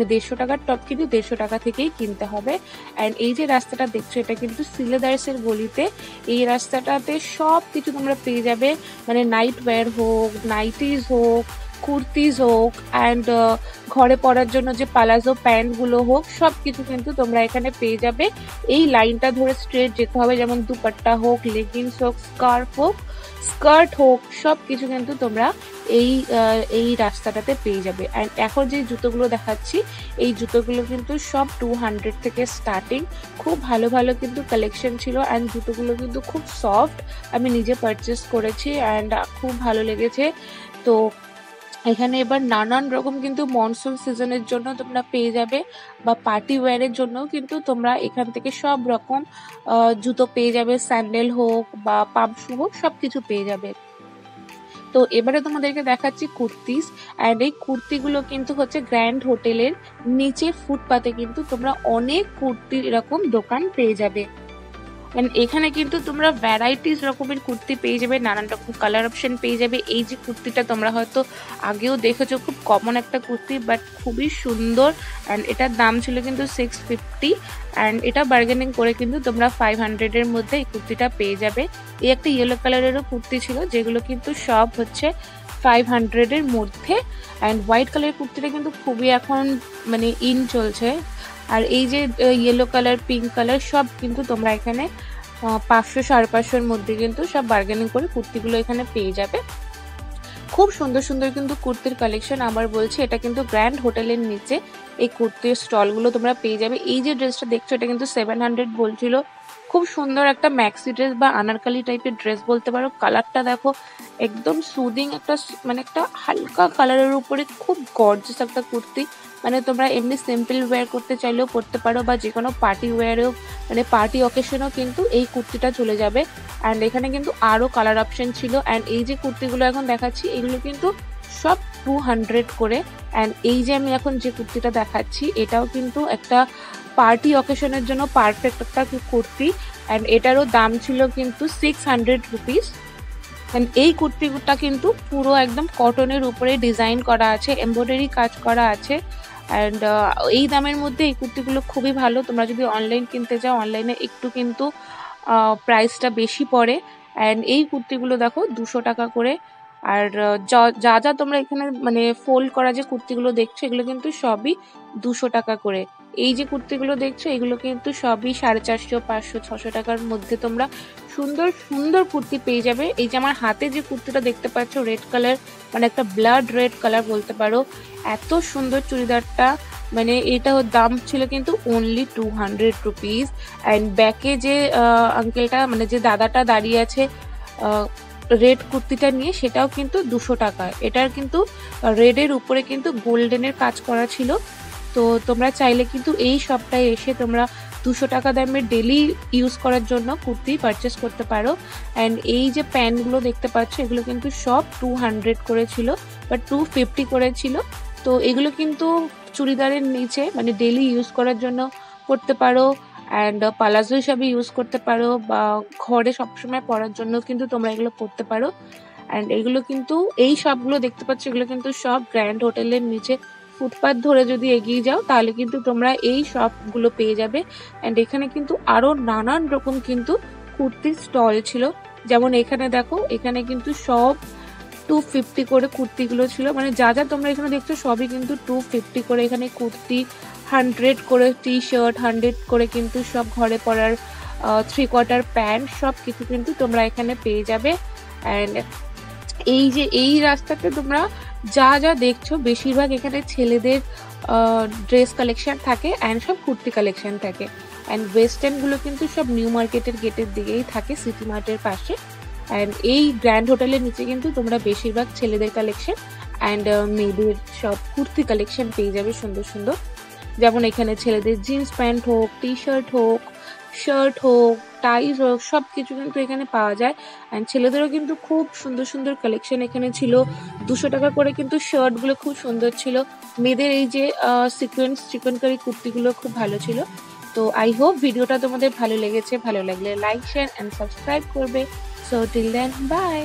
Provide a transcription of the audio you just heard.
মানে 150 টাকার টপ কিন্তু 150 টাকা থেকেই কিনতে হবে। অ্যান্ড এই যে রাস্তাটা দেখছো এটা কিন্তু সিলেদার্সের গলিতে। এই রাস্তাটাতে সব কিছু তোমরা পেয়ে যাবে, মানে নাইট ওয়্যার হোক, নাইটিজ হোক, কুর্তিজ হোক, অ্যান্ড ঘরে পরার জন্য যে পালাজো প্যান্টগুলো হোক, সব কিছু কিন্তু তোমরা এখানে পেয়ে যাবে। এই লাইনটা ধরে স্ট্রেট যেতে হবে, যেমন দুপাট্টা হোক, লেগিংস হোক, স্কার্ট হোক, সব কিছু কিন্তু তোমরা এই রাস্তাটাতে পেয়ে যাবে। অ্যান্ড এখন যে জুতোগুলো দেখাচ্ছি এই জুতোগুলো কিন্তু সব 200 থেকে স্টার্টিং। খুব ভালো ভালো কিন্তু কালেকশন ছিল, অ্যান্ড জুতোগুলো কিন্তু খুব সফট। আমি নিজে পারচেস করেছি অ্যান্ড খুব ভালো লেগেছে। তো এখানে এবার নানান রকম কিন্তু মনসুন সিজনের জন্য তোমরা পেয়ে যাবে, বা পার্টি ওয়্যারের জন্য কিন্তু তোমরা এখান থেকে সব রকম জুতো পেয়ে যাবে, স্যান্ডেল হোক বা পাম্প শু হোক, সব কিছু পেয়ে যাবে। তো এবারে তোমাদেরকে দেখাচ্ছি কুর্তিস, অ্যান্ড এই কুর্তিগুলো কিন্তু হচ্ছে গ্র্যান্ড হোটেলের নিচে ফুটপাতে কিন্তু তোমরা অনেক কুর্তির এরকম দোকান পেয়ে যাবে। এখানে কিন্তু তোমরা ভ্যারাইটিস রকমের কুর্তি পেয়ে যাবে, নানান রকম কালার অপশন পেয়ে যাবে। এই যে কুর্তিটা তোমরা হয়তো আগেও দেখেছো, খুব কমন একটা কুর্তি বাট খুবই সুন্দর, অ্যান্ড এটার দাম ছিল কিন্তু 650, অ্যান্ড এটা বার্গেনিং করে কিন্তু তোমরা 500 এর মধ্যে এই কুর্তিটা পেয়ে যাবে। এই একটা ইয়েলো কালারেরও কুর্তি ছিল, যেগুলো কিন্তু সব হচ্ছে 500 এর মধ্যে। অ্যান্ড হোয়াইট কালারের কুর্তিটা কিন্তু খুবই এখন মানে ইন চলছে। আর এই যে ইয়েলো কালার, পিঙ্ক কালার, সব কিন্তু তোমরা এখানে 500-550 মধ্যে কিন্তু সব বার্গেনিং করে কুর্তিগুলো এখানে পেয়ে যাবে। খুব সুন্দর সুন্দর কিন্তু কুর্তির কালেকশন। আবার বলছি, এটা কিন্তু গ্র্যান্ড হোটেলের নিচে এই কুর্তির স্টলগুলো তোমরা পেয়ে যাবে। এই যে ড্রেসটা দেখছো এটা কিন্তু 700 বলছিল। খুব সুন্দর একটা ম্যাক্সি ড্রেস বা আনারকালি টাইপের ড্রেস বলতে পারো। কালারটা দেখো, একদম সুদিং একটা, মানে একটা হালকা কালারের উপরে খুব গর্জিয়াস একটা কুর্তি। মানে তোমরা এমনি সিম্পল ওয়্যার করতে চাইলেও করতে পারো, বা যে কোনো পার্টি ওয়্যারেও, মানে পার্টি অকেশনেও কিন্তু এই কুর্তিটা চলে যাবে। অ্যান্ড এখানে কিন্তু আরও কালার অপশন ছিল। অ্যান্ড এই যে কুর্তিগুলো এখন দেখাচ্ছি এগুলো কিন্তু সব 200 করে। অ্যান্ড এই যে আমি এখন যে কুর্তিটা দেখাচ্ছি এটাও কিন্তু একটা পার্টি অকেশনের জন্য পারফেক্ট একটা কুর্তি, অ্যান্ড এটারও দাম ছিল কিন্তু 600 রুপিস। অ্যান্ড এই কুর্তিটা কিন্তু পুরো একদম কটনের উপরে ডিজাইন করা আছে, এমব্রয়ডারি কাজ করা আছে। অ্যান্ড এই দামের মধ্যে এই কুর্তিগুলো খুবই ভালো। তোমরা যদি অনলাইন কিনতে যাও, অনলাইনে একটু কিন্তু প্রাইসটা বেশি পড়ে। অ্যান্ড এই কুর্তিগুলো দেখো 200 টাকা করে। আর যা যা তোমরা এখানে মানে ফোল্ড করা যে কুর্তিগুলো দেখছো এগুলো কিন্তু সবই 200 টাকা করে। এই যে কুর্তিগুলো দেখছো এগুলো কিন্তু সবই 450, 500, 600 টাকার মধ্যে তোমরা সুন্দর সুন্দর কুর্তি পেয়ে যাবে। এই যে আমার হাতে যে কুর্তিটা দেখতে পাচ্ছ রেড কালার, মানে একটা ব্লাড রেড কালার বলতে পারো, এত সুন্দর চুড়িদারটা। মানে এটা দাম ছিল কিন্তু অনলি 200 রুপিস। অ্যান্ড ব্যাকে যে আঙ্কেলটা, মানে যে দাদাটা দাঁড়িয়ে আছে রেড কুর্তিটা নিয়ে, সেটাও কিন্তু 200 টাকা। এটার কিন্তু রেডের উপরে কিন্তু গোল্ডেনের কাজ করা ছিল। তো তোমরা চাইলে কিন্তু এই শপটায় এসে তোমরা 200 টাকা দামের ডেলি ইউজ করার জন্য কুর্তি পারচেস করতে পারো। অ্যান্ড এই যে প্যান্টগুলো দেখতে পাচ্ছ এগুলো কিন্তু সব 200 করে ছিল, বা 250 করে ছিল। তো এগুলো কিন্তু চুড়িদারের নিচে মানে ডেলি ইউজ করার জন্য করতে পারো, অ্যান্ড পালাজো হিসাবে ইউজ করতে পারো, বা ঘরে সবসময় পরার জন্য কিন্তু তোমরা এগুলো পরতে পারো। অ্যান্ড এগুলো কিন্তু এই সবগুলো দেখতে পাচ্ছ এগুলো কিন্তু সব গ্র্যান্ড হোটেলের নিচে ফুটপাথ ধরে যদি এগিয়ে যাও তাহলে কিন্তু তোমরা এই শপগুলো পেয়ে যাবে। অ্যান্ড এখানে কিন্তু আরও নানান রকম কিন্তু কুর্তির স্টল ছিল। যেমন এখানে দেখো, এখানে কিন্তু সব 250 করে কুর্তিগুলো ছিল। মানে যা যা তোমরা এখানে দেখছো সবই কিন্তু 250 করে। এখানে কুর্তি 100 করে, টি শার্ট 100 করে কিন্তু সব ঘরে পরার 3/4 প্যান্ট, সব কিছু কিন্তু তোমরা এখানে পেয়ে যাবে। অ্যান্ড এই যে এই রাস্তাতে তোমরা যা যা দেখছো বেশিরভাগ এখানে ছেলেদের ড্রেস কালেকশন থাকে, অ্যান্ড সব কুর্তি কালেকশন থাকে। অ্যান্ড ওয়েস্টার্নগুলো কিন্তু সব নিউ মার্কেটের গেটের দিকেই থাকে, সিটি মার্টের পাশে। অ্যান্ড এই গ্র্যান্ড হোটেলের নিচে কিন্তু তোমরা বেশিরভাগ ছেলেদের কালেকশন অ্যান্ড মেয়েদের সব কুর্তি কালেকশন পেয়ে যাবে সুন্দর সুন্দর। যেমন এখানে ছেলেদের জিন্স প্যান্ট হোক, টি শার্ট হোক, শার্ট হোক, টাইজ হোক, সব কিছু কিন্তু এখানে পাওয়া যায়। অ্যান্ড ছেলেদেরও কিন্তু খুব সুন্দর সুন্দর কালেকশন এখানে ছিল। 200 টাকা করে কিন্তু শার্টগুলো খুব সুন্দর ছিল। মেয়েদের এই যে চিকনকারি কুর্তিগুলো খুব ভালো ছিল। তো আই হোপ ভিডিওটা তোমাদের ভালো লেগেছে। ভালো লাগলে লাইক, শেয়ার অ্যান্ড সাবস্ক্রাইব করবে। So till then, by.